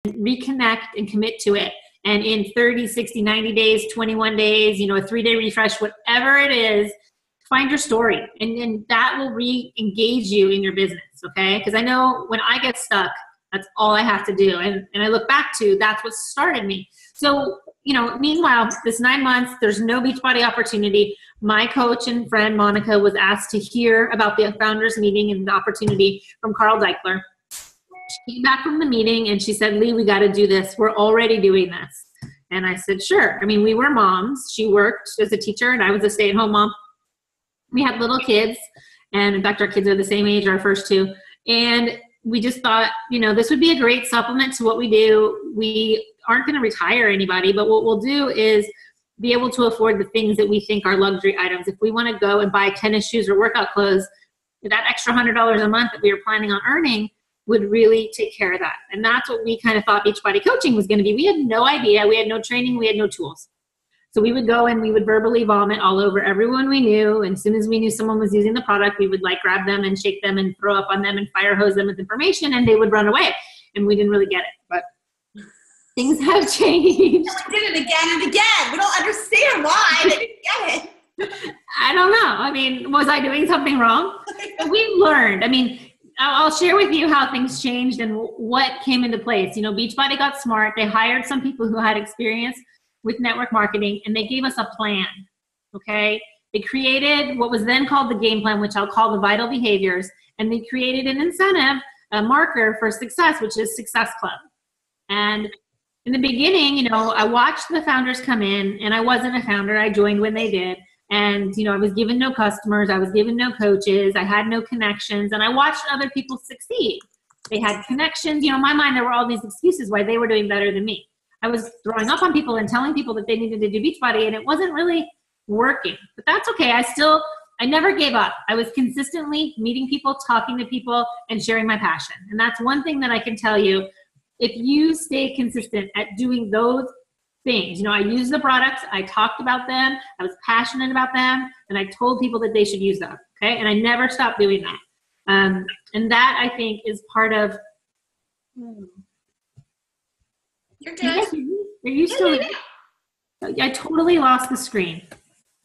reconnect and commit to it. And in 30, 60, 90 days, 21 days, a 3-day refresh, whatever it is, find your story. And that will re-engage you in your business, okay? Because I know when I get stuck, that's all I have to do. And I look back to, that's what started me. So, meanwhile, this 9 months, there's no Beachbody opportunity. My coach and friend, Monica, was asked to hear about the founders meeting and the opportunity from Carl Deichler. She came back from the meeting and she said, Lee, we got to do this. We're already doing this. And I said, sure. I mean, we were moms. She worked as a teacher and I was a stay-at-home mom. We had little kids. And in fact, our kids are the same age, our first two. And we just thought, this would be a great supplement to what we do. We aren't going to retire anybody, but what we'll do is be able to afford the things that we think are luxury items. If we want to go and buy tennis shoes or workout clothes, that extra $100 a month that we were planning on earning would really take care of that. And that's what we kind of thought Beachbody coaching was going to be. We had no idea. We had no training. We had no tools. So we would go and we would verbally vomit all over everyone we knew. And as soon as we knew someone was using the product, we would grab them and shake them and throw up on them and fire hose them with information and they would run away. And we didn't really get it, but things have changed. We did it again and again. We don't understand why they didn't get it. I don't know. I mean, was I doing something wrong? We learned. I mean, I'll share with you how things changed and what came into place. Beachbody got smart. They hired some people who had experience with network marketing, and they gave us a plan, okay? They created what was then called the game plan, which I'll call the vital behaviors, and they created an incentive, a marker for success, which is Success Club. And in the beginning, I watched the founders come in, and I wasn't a founder. I joined when they did. And, I was given no customers. I was given no coaches. I had no connections. And I watched other people succeed. They had connections. In my mind, there were all these excuses why they were doing better than me. I was throwing up on people and telling people that they needed to do Beachbody, and it wasn't really working. But that's okay. I never gave up. I was consistently meeting people, talking to people, and sharing my passion. And that's one thing that I can tell you. If you stay consistent at doing those things, I used the products, I talked about them, I was passionate about them, and I told people that they should use them, okay? And I never stopped doing that. And that, I think, is part of... You're good. Are you still... I totally lost the screen.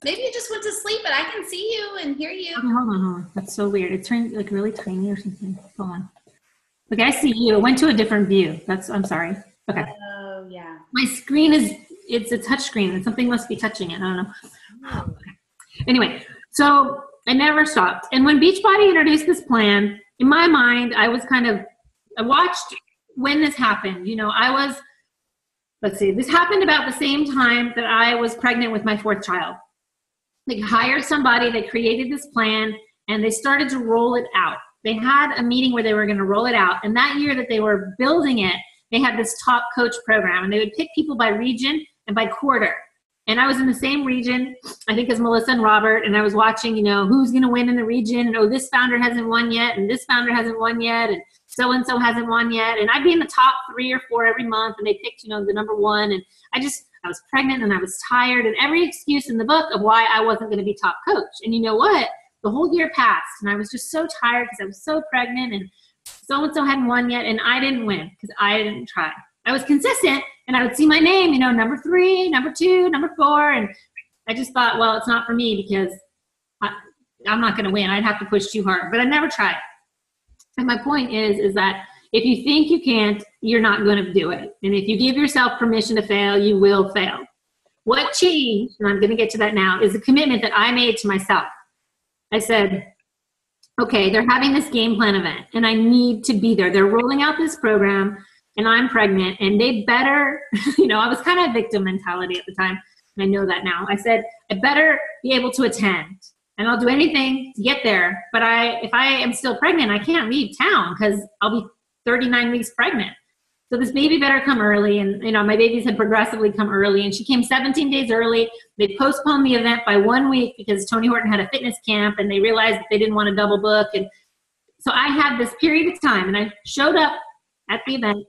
Maybe you just went to sleep, but I can see you and hear you. Okay, hold on. That's so weird. It turned really tiny or something. Hold on. Okay, I see you. It went to a different view. I'm sorry. Okay. Oh, yeah. My screen it's a touch screen and something must be touching it. I don't know. Oh, okay. Anyway, so I never stopped. And when Beachbody introduced this plan, in my mind, I watched when this happened. This happened about the same time that I was pregnant with my 4th child. They hired somebody, they created this plan, and they started to roll it out. They had a meeting where they were going to roll it out. And that year that they were building it, they had this top coach program, and they would pick people by region and by quarter. And I was in the same region, I think, as Melissa and Robert, and I was watching, who's going to win in the region, and this founder hasn't won yet, and this founder hasn't won yet, and so-and-so hasn't won yet. And I'd be in the top 3 or 4 every month, and they picked, the number 1. And I was pregnant, and I was tired, and every excuse in the book of why I wasn't going to be top coach. And you know what? The whole year passed, and I was just so tired because I was so pregnant, and so-and-so hadn't won yet, and I didn't win because I didn't try. I was consistent, and I would see my name, number 3, number 2, number 4, and I just thought, well, it's not for me because I'm not going to win. I'd have to push too hard, but I never tried. And my point is that if you think you can't, you're not going to do it. And if you give yourself permission to fail, you will fail. What changed, and I'm going to get to that now, is the commitment that I made to myself. I said, okay, they're having this game plan event, and I need to be there. They're rolling out this program, and I'm pregnant, and they better, I was kind of victim mentality at the time, and I know that now. I said, I better be able to attend, and I'll do anything to get there, but if I am still pregnant, I can't leave town because I'll be 39 weeks pregnant. So this baby better come early, and my babies had progressively come early, and she came 17 days early. They postponed the event by 1 week because Tony Horton had a fitness camp, and they realized that they didn't want to double book. And so I had this period of time, and I showed up at the event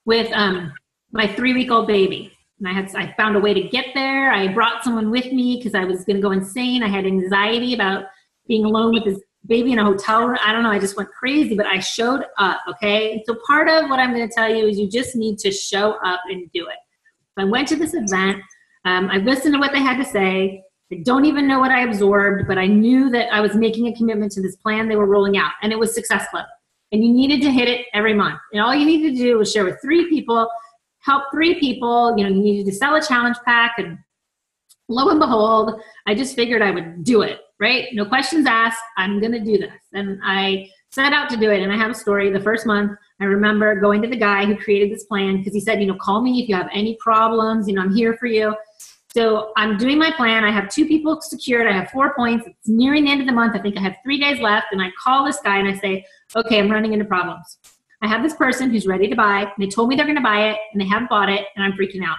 with my 3-week-old baby. And I found a way to get there. I brought someone with me because I was going to go insane. I had anxiety about being alone with this baby in a hotel room. I don't know. I just went crazy, but I showed up. Okay. So part of what I'm going to tell you is you just need to show up and do it. So I went to this event. I listened to what they had to say. I don't even know what I absorbed, but I knew that I was making a commitment to this plan they were rolling out, and it was Success Club. And you needed to hit it every month. And all you needed to do was share with 3 people, help 3 people. You needed to sell a challenge pack, and lo and behold, I just figured I would do it, right? No questions asked. I'm going to do this. And I set out to do it. And I have a story. The first month, I remember going to the guy who created this plan because he said, call me if you have any problems. I'm here for you. So I'm doing my plan. I have 2 people secured. I have 4 points. It's nearing the end of the month. I think I have 3 days left. And I call this guy and I say, okay, I'm running into problems. I have this person who's ready to buy. And they told me they're going to buy it and they haven't bought it. And I'm freaking out.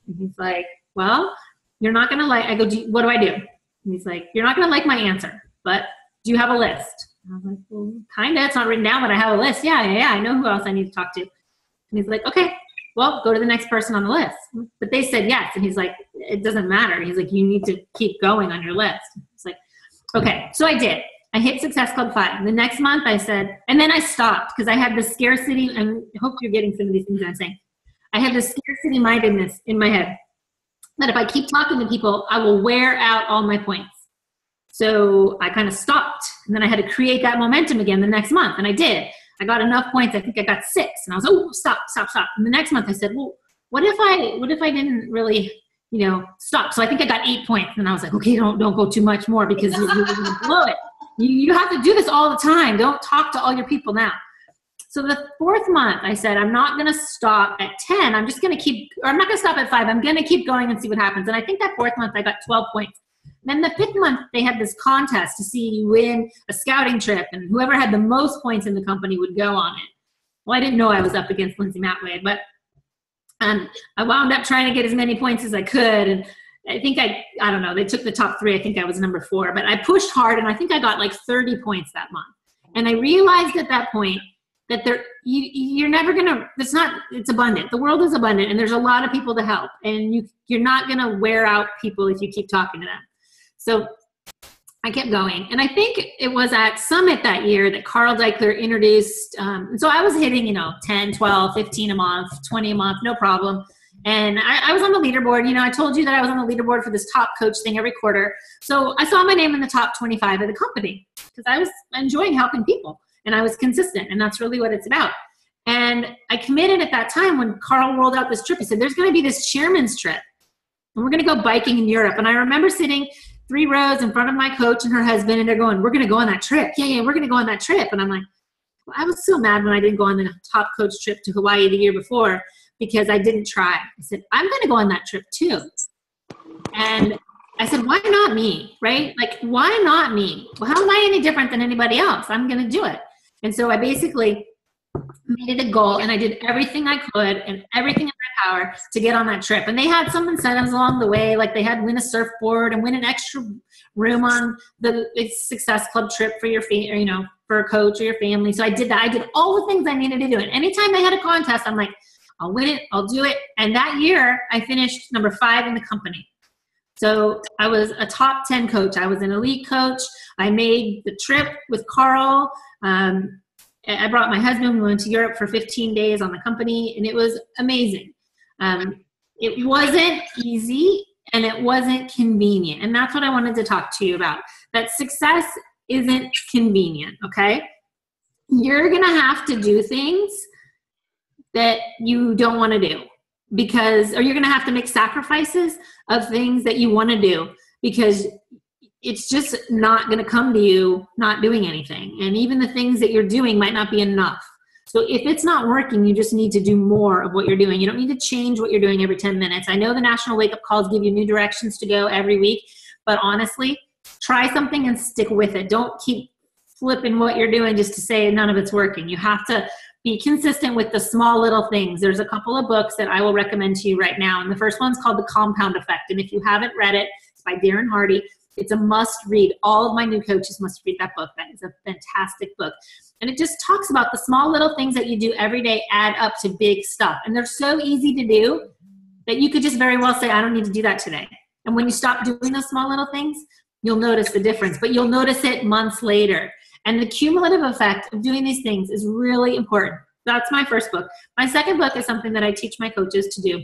And he's like, well, you're not going to like, I go, what do I do? And he's like, you're not going to like my answer, but do you have a list? And I was like, well, kind of. It's not written down, but I have a list. Yeah. I know who else I need to talk to. And he's like, okay, well, go to the next person on the list. But they said yes. And he's like, it doesn't matter. He's like, you need to keep going on your list. It's like, okay. So I did. I hit Success Club 5. The next month I said, and then I stopped because I had the scarcity, and I hope you're getting some of these things I'm saying. I had the scarcity mindedness in my head that if I keep talking to people, I will wear out all my points. So I kind of stopped, and then I had to create that momentum again the next month, and I did. I got enough points. I think I got 6, and I was, oh, stop. And the next month I said, well, what if I didn't really, stop? So I think I got 8 points, and I was like, okay, don't go too much more because you're going to blow it. You have to do this all the time. Don't talk to all your people now. So the 4th month, I said, I'm not going to stop at 10. I'm just going to I'm not going to stop at 5. I'm going to keep going and see what happens. And I think that 4th month, I got 12 points. Then the 5th month, they had this contest to see you win a scouting trip, and whoever had the most points in the company would go on it. Well, I didn't know I was up against Lindsay Matway, but I wound up trying to get as many points as I could. And I think I don't know, they took the top 3. I think I was number 4, but I pushed hard, and I think I got like 30 points that month. And I realized at that point that you're never gonna. It's abundant. The world is abundant, and there's a lot of people to help, and you're not gonna wear out people if you keep talking to them. So I kept going, and I think it was at Summit that year that Carl Deichler introduced. So I was hitting 10, 12, 15 a month, 20 a month, no problem. And I was on the leaderboard. I told you that I was on the leaderboard for this top coach thing every quarter. So I saw my name in the top 25 of the company because I was enjoying helping people, and I was consistent, and that's really what it's about. And I committed at that time when Carl rolled out this trip. He said, there's going to be this chairman's trip, and we're going to go biking in Europe. And I remember sitting 3 rows in front of my coach and her husband, and they're going, we're going to go on that trip. Yeah, we're going to go on that trip. And I'm like, well, I was so mad when I didn't go on the top coach trip to Hawaii the year before because I didn't try. I said, I'm going to go on that trip too. And I said, why not me, right? Like, why not me? Well, how am I any different than anybody else? I'm going to do it. And so I basically made it a goal, and I did everything I could and everything in my power to get on that trip. And they had some incentives along the way, like they had win a surfboard and win an extra room on the Success Club trip for your for a coach or your family. So I did that. I did all the things I needed to do. And anytime they had a contest, I'm like, I'll win it. I'll do it. And that year I finished number 5 in the company. So I was a top 10 coach. I was an elite coach. I made the trip with Carl. I brought my husband. We went to Europe for 15 days on the company, and it was amazing. It wasn't easy, and it wasn't convenient. And that's what I wanted to talk to you about. That success isn't convenient, okay? You're going to have to do things that you don't want to do or you're going to have to make sacrifices of things that you want to do because it's just not going to come to you not doing anything. And even the things that you're doing might not be enough. So if it's not working, you just need to do more of what you're doing. You don't need to change what you're doing every 10 minutes. I know the national wake-up calls give you new directions to go every week, but honestly, try something and stick with it. Don't keep flipping what you're doing just to say none of it's working. You have to be consistent with the small little things. There's a couple of books that I will recommend to you right now. And the first one's called The Compound Effect. And if you haven't read it, it's by Darren Hardy. It's a must read. All of my new coaches must read that book. That is a fantastic book. And it just talks about the small little things that you do every day add up to big stuff. And they're so easy to do that you could just very well say, I don't need to do that today. And when you stop doing those small little things, you'll notice the difference, but you'll notice it months later. And the cumulative effect of doing these things is really important. That's my first book. My second book is something that I teach my coaches to do.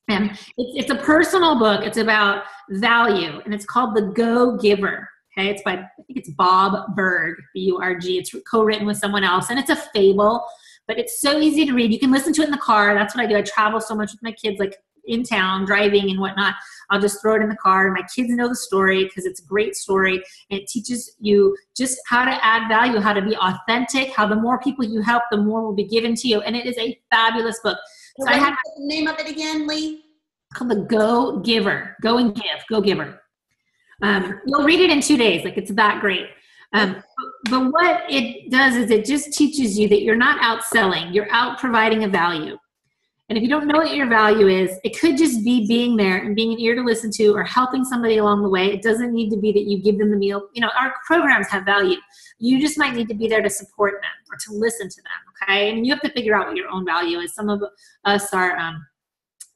And it's a personal book. It's about value, and it's called The Go-Giver. Okay, it's by, I think it's Bob Burg, B-U-R-G. It's co-written with someone else, and it's a fable, but it's so easy to read. You can listen to it in the car. That's what I do. I travel so much with my kids, like in town, driving and whatnot. I'll just throw it in the car. My kids know the story because it's a great story. And it teaches you just how to add value, how to be authentic, how the more people you help, the more will be given to you. And it is a fabulous book. So I have the name of it again, Lee? Called The Go-Giver. Go and give. Go-Giver. You'll read it in 2 days. Like, it's that great. But what it does is it just teaches you that you're not out selling. You're out providing a value. And if you don't know what your value is, it could just be being there and being an ear to listen to or helping somebody along the way. It doesn't need to be that you give them the meal. You know, our programs have value. You just might need to be there to support them or to listen to them, okay? And you have to figure out what your own value is. Some of us are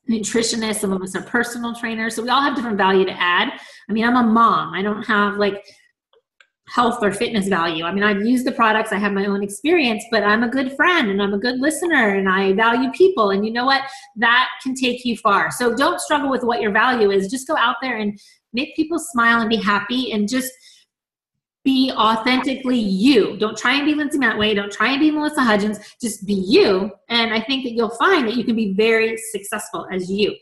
nutritionists. Some of us are personal trainers. So we all have different value to add. I mean, I'm a mom. I don't have like health or fitness value. I mean, I've used the products, I have my own experience, but I'm a good friend and I'm a good listener and I value people. And you know what? That can take you far. So don't struggle with what your value is. Just go out there and make people smile and be happy and just be authentically you. Don't try and be Lindsay Matway. Don't try and be Melissa Hudgens. Just be you. And I think that you'll find that you can be very successful as you.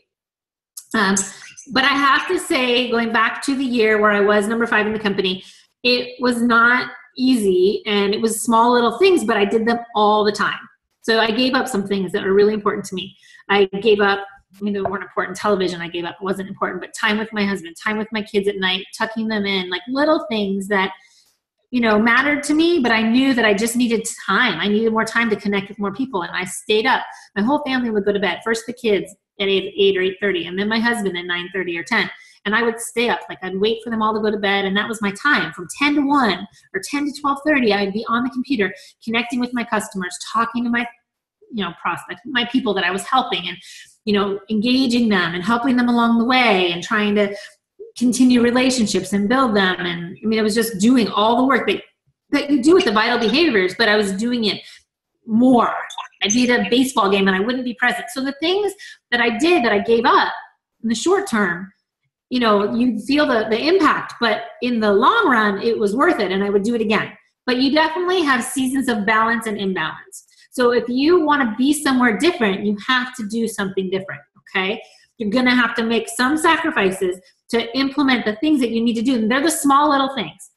But I have to say, going back to the year where I was number 5 in the company, it was not easy and it was small little things, but I did them all the time. So I gave up some things that were really important to me. I gave up, I mean, they weren't important. Television I gave up, wasn't important, but time with my husband, time with my kids at night, tucking them in, like little things that, you know, mattered to me, but I knew that I just needed time. I needed more time to connect with more people. And I stayed up. My whole family would go to bed. First the kids at 8 or 8:30, and then my husband at 9:30 or 10. And I would stay up, like I'd wait for them all to go to bed, and that was my time. From 10 to 1 or 10 to 12:30, I would be on the computer connecting with my customers, talking to my, you know, prospects, my people that I was helping, and, you know, engaging them and helping them along the way and trying to continue relationships and build them. And I mean, I was just doing all the work that you do with the vital behaviors, but I was doing it more. I'd be at a baseball game and I wouldn't be present. So the things that I did that I gave up in the short term, you know, you feel the impact, but in the long run, it was worth it and I would do it again. But you definitely have seasons of balance and imbalance. So if you want to be somewhere different, you have to do something different, okay? You're going to have to make some sacrifices to implement the things that you need to do. And they're the small little things.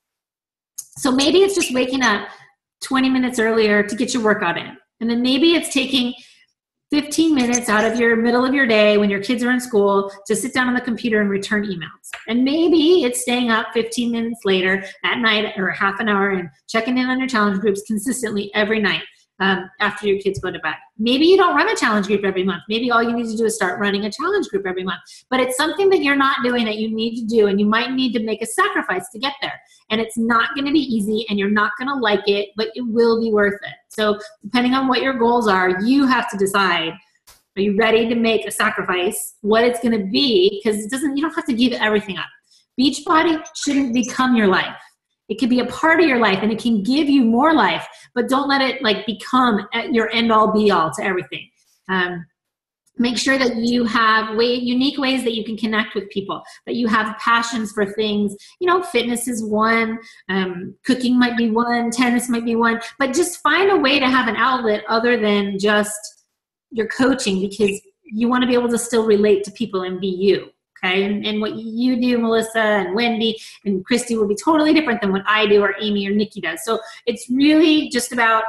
So maybe it's just waking up 20 minutes earlier to get your workout in. And then maybe it's taking 15 minutes out of your middle of your day when your kids are in school to sit down on the computer and return emails. And maybe it's staying up 15 minutes later at night or half an hour and checking in on your challenge groups consistently every night after your kids go to bed. Maybe you don't run a challenge group every month. Maybe all you need to do is start running a challenge group every month. But it's something that you're not doing that you need to do, and you might need to make a sacrifice to get there. And it's not going to be easy, and you're not going to like it, but it will be worth it. So depending on what your goals are, you have to decide, are you ready to make a sacrifice, what it's going to be, because you don't have to give everything up. Beachbody shouldn't become your life. It can be a part of your life and it can give you more life, but don't let it like become your end all be all to everything. Make sure that you have unique ways that you can connect with people, that you have passions for things. You know, fitness is one, cooking might be one, tennis might be one, but just find a way to have an outlet other than just your coaching, because you want to be able to still relate to people and be you. Okay, and what you do, Melissa and Wendy and Christy, will be totally different than what I do or Amy or Nikki does. So it's really just about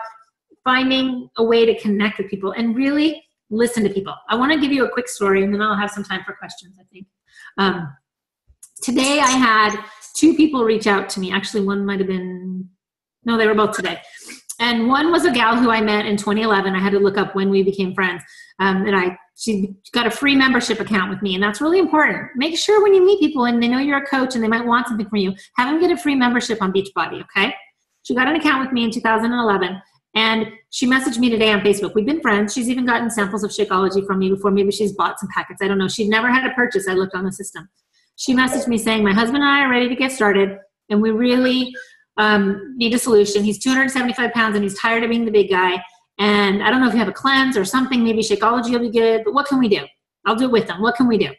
finding a way to connect with people and really listen to people. I want to give you a quick story, and then I'll have some time for questions, I think. Today I had 2 people reach out to me. Actually, one might have been, no, they were both today. And one was a gal who I met in 2011. I had to look up when we became friends. She got a free membership account with me, and that's really important. Make sure when you meet people and they know you're a coach and they might want something from you, have them get a free membership on Beachbody, okay? She got an account with me in 2011, and she messaged me today on Facebook. We've been friends. She's even gotten samples of Shakeology from me before. Maybe she's bought some packets. I don't know. She'd never had a purchase. I looked on the system. she messaged me saying, my husband and I are ready to get started, and we really need a solution. He's 275 pounds and he's tired of being the big guy. And I don't know if you have a cleanse or something, maybe Shakeology will be good, but what can we do? I'll do it with them. What can we do?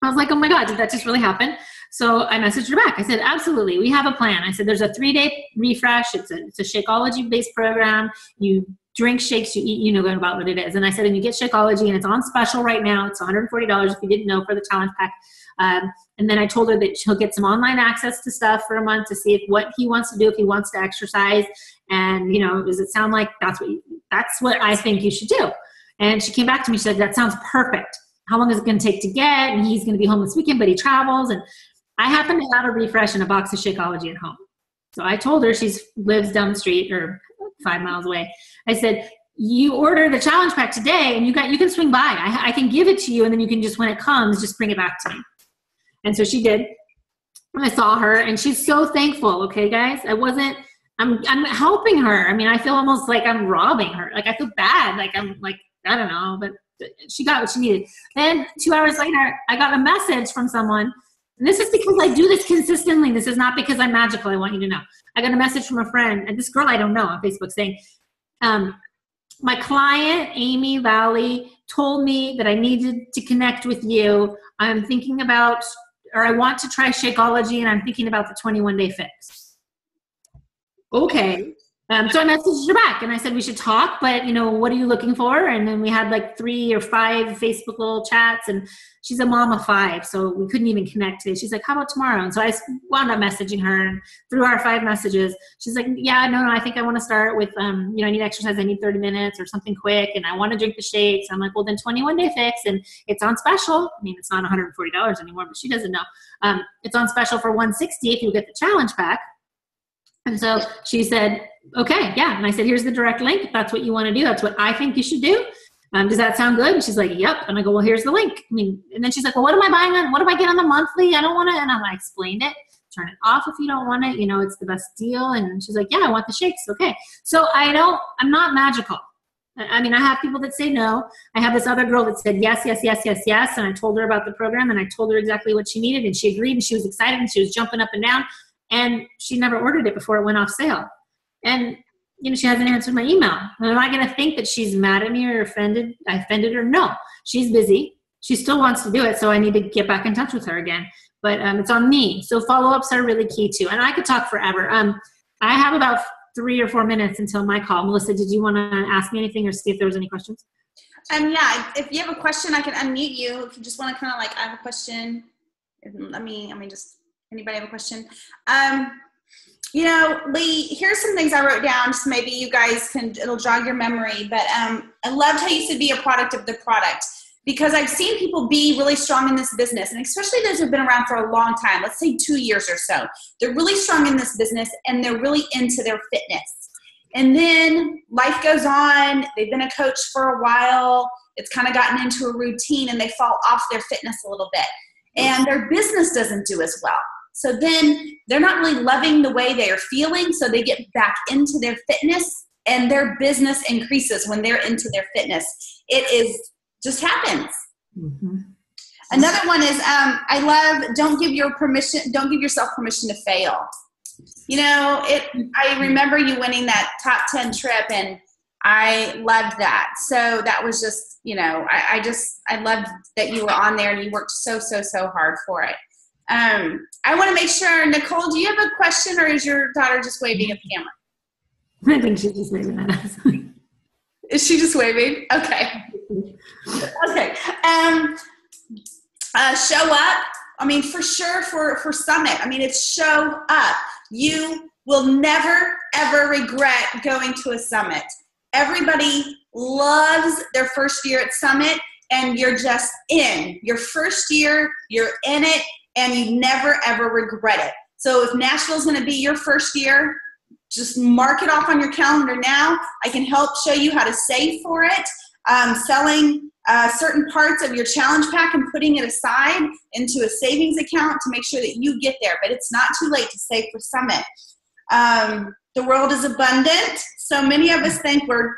I was like, oh my God, did that just really happen? So I messaged her back. I said, absolutely, we have a plan. I said, there's a 3-day refresh. It's a Shakeology-based program. You drink shakes, you eat, you know about what it is. And I said, and you get Shakeology, and it's on special right now. It's $140 if you didn't know, for the challenge pack. And then I told her that she'll get some online access to stuff for a month to see if what he wants to do, if he wants to exercise. And, does it sound like that's what I think you should do? And she came back to me. She said, that sounds perfect. How long is it going to take to get? And he's going to be home this weekend, but he travels. And I happen to have a refresh and a box of Shakeology at home. So I told her, she lives down the street or 5 miles away. I said, you order the challenge pack today and you can swing by. I can give it to you, and then you can just, when it comes, just bring it back to me. And so she did. And I saw her, and she's so thankful. Okay, guys, I'm helping her. I mean, I feel almost like I'm robbing her. Like, I feel bad. Like, I'm like, I don't know, but she got what she needed. Then 2 hours later, I got a message from someone. And this is because I do this consistently. This is not because I'm magical. I want you to know. I got a message from a friend, and this girl I don't know, on Facebook, saying, my client, Amy Valley, told me that I needed to connect with you. I'm thinking about, or I want to try Shakeology, and I'm thinking about the 21-day fix. Okay. So I messaged her back, and I said, we should talk, but, what are you looking for? And then we had like 3 or 5 Facebook little chats, and she's a mom of 5, so we couldn't even connect today. She's like, how about tomorrow? And so I wound up messaging her, and through our 5 messages, she's like, yeah, no, I think I want to start with, I need exercise. I need 30 minutes or something quick, and I want to drink the shakes. I'm like, well, then 21-day fix, and it's on special. I mean, it's not $140 anymore, but she doesn't know. It's on special for $160 if you get the challenge pack. And so she said, okay, yeah. And I said, here's the direct link. If that's what you want to do, that's what I think you should do. Does that sound good? And she's like, yep. And I go, well, here's the link. And then she's like, well, what am I buying on? What do I get on the monthly? I don't want to. And I explained it. Turn it off if you don't want it. It's the best deal. And she's like, yeah, I want the shakes. Okay. So I'm not magical. I have people that say no. I have this other girl that said yes, yes, yes, yes, yes. And I told her about the program, and I told her exactly what she needed, and she agreed, and she was excited, and she was jumping up and down. And she never ordered it before it went off sale. And, she hasn't answered my email. Am I going to think that she's mad at me or offended? I offended her? No. She's busy. She still wants to do it, so I need to get back in touch with her again. But it's on me. So follow-ups are really key, too. And I could talk forever. I have about 3 or 4 minutes until my call. Melissa, did you want to ask me anything or see if there was any questions? Yeah, if you have a question, I can unmute you. If you just want to kind of I have a question. Anybody have a question? Lee, here's some things I wrote down, just maybe you guys it'll jog your memory, but I loved how you said be a product of the product, because I've seen people be really strong in this business, and especially those who've been around for a long time, let's say 2 years or so. They're really strong in this business, and they're really into their fitness. And then life goes on, they've been a coach for a while, it's kind of gotten into a routine, and they fall off their fitness a little bit, and their business doesn't do as well. So then they're not really loving the way they are feeling, so they get back into their fitness, and their business increases when they're into their fitness. Just happens. Mm-hmm. Another one is, I love, don't give yourself permission to fail. I remember you winning that top 10 trip, and I loved that. So that was just, I loved that you were on there, and you worked so, so, so hard for it. I want to make sure, Nicole, do you have a question, or is your daughter just waving at the camera? I think she's just waving at us. Is she just waving? Okay. Okay. Show up. For sure for Summit. It's show up. You will never, ever regret going to a summit. Everybody loves their first year at Summit, and you're just in. Your first year, you're in it, and you never, ever regret it. So if Nashville's going to be your first year, just mark it off on your calendar now. I can help show you how to save for it. Selling certain parts of your challenge pack and putting it aside into a savings account to make sure that you get there. But it's not too late to save for Summit. The world is abundant. So many of us think we're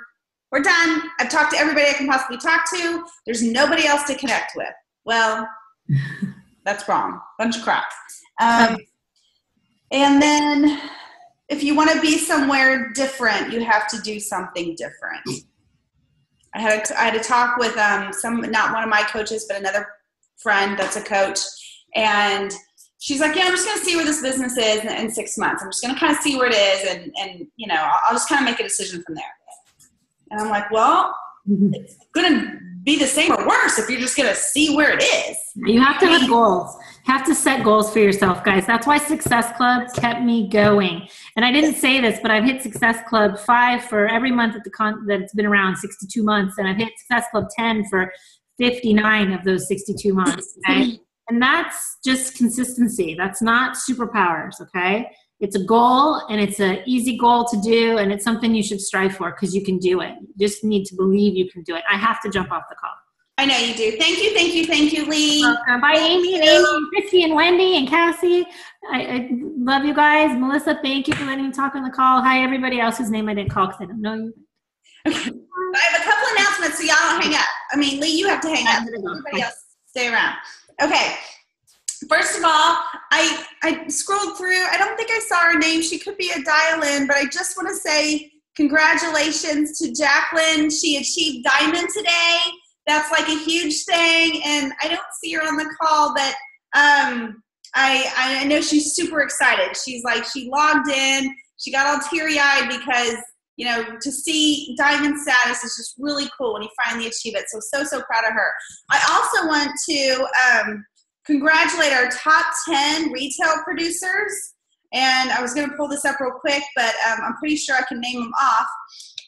done. I've talked to everybody I can possibly talk to. There's nobody else to connect with. Well, That's wrong. Bunch of crap. And then if you want to be somewhere different, you have to do something different. I had a talk with not one of my coaches, but another friend that's a coach. And she's like, yeah, I'm just going to see where this business is in 6 months. I'm just going to kind of see where it is. And you know, I'll just kind of make a decision from there. And I'm like, well, it's going to be the same or worse if you're just going to see where it is. You have to have goals. You have to set goals for yourself, guys. That's why Success Club kept me going. And I didn't say this, but I've hit Success Club 5 for every month that it's been around, 62 months. And I've hit Success Club 10 for 59 of those 62 months. Okay? And that's just consistency. That's not superpowers, okay? It's a goal, and it's an easy goal to do, and it's something you should strive for because you can do it. You just need to believe you can do it. I have to jump off the call. I know you do. Thank you, Lee. Welcome. Bye, Amy and Christy and Wendy and Cassie. I love you guys. Melissa, thank you for letting me talk on the call. Hi, everybody else whose name I didn't call because I don't know you. Okay. I have a couple announcements, so y'all don't hang up. I mean, Lee, you have to hang up. Everybody else, stay around. Okay. First of all, I scrolled through. I don't think I saw her name. She could be a dial-in, but I just want to say congratulations to Jacqueline. She achieved diamond today. That's like a huge thing, and I don't see her on the call, but I know she's super excited. She's like, she logged in. She got all teary-eyed because, you know, to see diamond status is just really cool when you finally achieve it. So proud of her. I also want to congratulate our top 10 retail producers. And I was going to pull this up real quick, but I'm pretty sure I can name them off.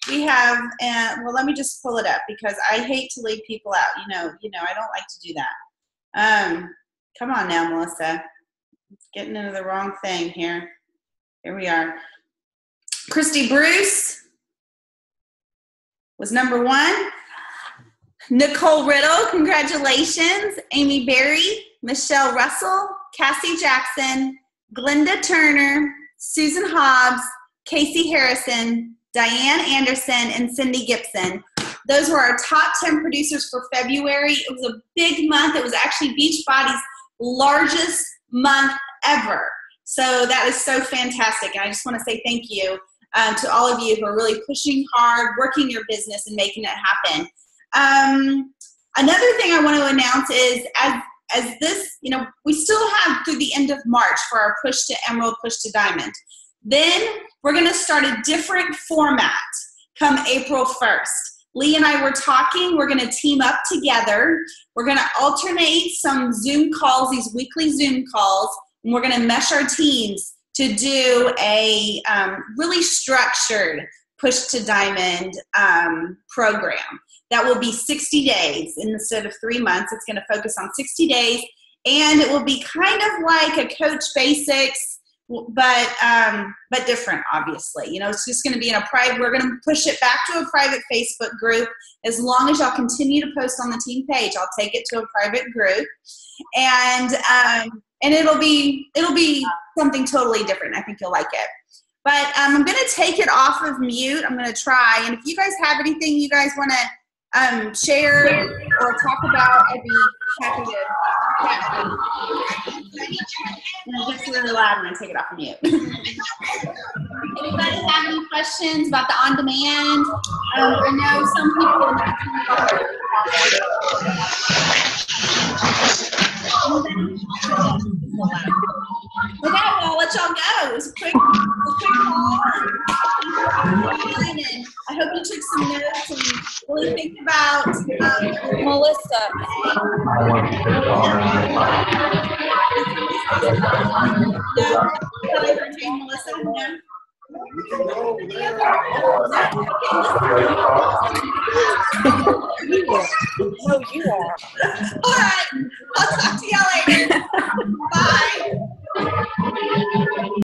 We have, well, let me just pull it up because I hate to leave people out. You know, I don't like to do that. Come on now, Melissa. Getting into the wrong thing here. Here we are. Christy Bruce was number 1. Nicole Riddle, congratulations. Amy Berry, Michelle Russell, Cassie Jackson, Glenda Turner, Susan Hobbs, Casey Harrison, Diane Anderson, and Cindy Gibson. Those were our top 10 producers for February. It was a big month. It was actually Beachbody's largest month ever. So that is so fantastic. And I just want to say thank you to all of you who are really pushing hard, working your business, and making it happen. Another thing I want to announce is as this, you know, we still have through the end of March for our push to emerald, push to diamond. Then we're going to start a different format come April 1st. Lee and I were talking. We're going to team up together. We're going to alternate some Zoom calls, these weekly Zoom calls, and we're going to mesh our teams to do a really structured push to diamond program. That will be 60 days instead of 3 months. It's going to focus on 60 days, and it will be kind of like a Coach Basics, but different, obviously. You know, it's just going to be in a private. We're going to push it back to a private Facebook group. As long as y'all continue to post on the team page, I'll take it to a private group, and it'll be something totally different. I think you'll like it. But I'm going to take it off of mute. I'm going to try, and if you guys have anything you guys want to share or talk about, I'd be happy to chat. It gets really loud when I take it off of mute. Anybody have any questions about the on-demand? I know some people Okay, well, I'll let y'all go. It was a quick call. I hope you took some notes and really think about Melissa. Melissa, no? No, you are. All right. I'll talk to y'all later.